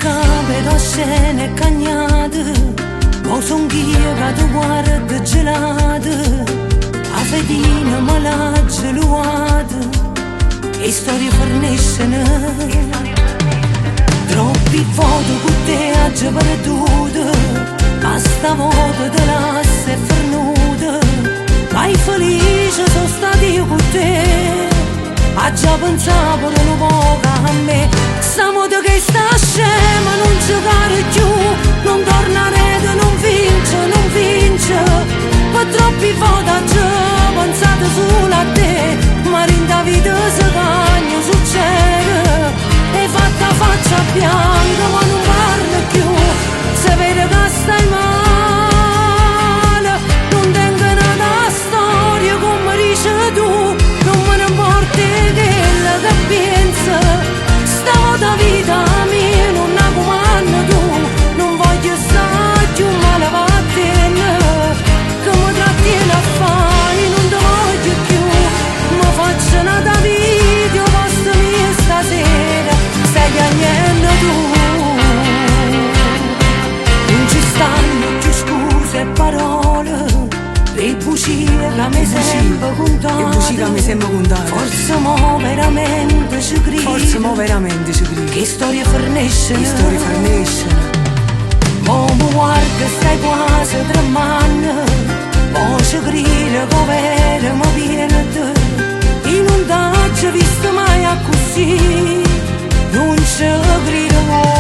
però scene cagnate, mo son io che tu guarda gelata, a fedina me l'ha geluata, e storie forniscono. Troppi foto con te a già perduto, ma stavolta te la sei fornuta, mai felice sono stati io con te. A già pensavo non poco a me, sta moda che sta scema non giocare più, non tornare, non vince, non vince. Per troppi foto a già pensate solo a te, ma rinda vita se cagna succede, e fatta faccia bianca ma non parla più, se vede che stai male, non tengo nada storia come dici tu, non me ne importa quella che pensa, stavo vita mia non la comando tu, non voglio stare più male a te, che mi trattiene a fare, non ti voglio più, mi faccio nata video, posto mio stasera, stai piagnendo tu, non ci stanno più scuse e parole, le bugie che mi sembra contate, forse mo veramente ci credi, che storie forniscono, mo mi guarda stai quasi tremando, mo ci credi che vera mi viene te, e non t'ho visto mai così, non ci credo.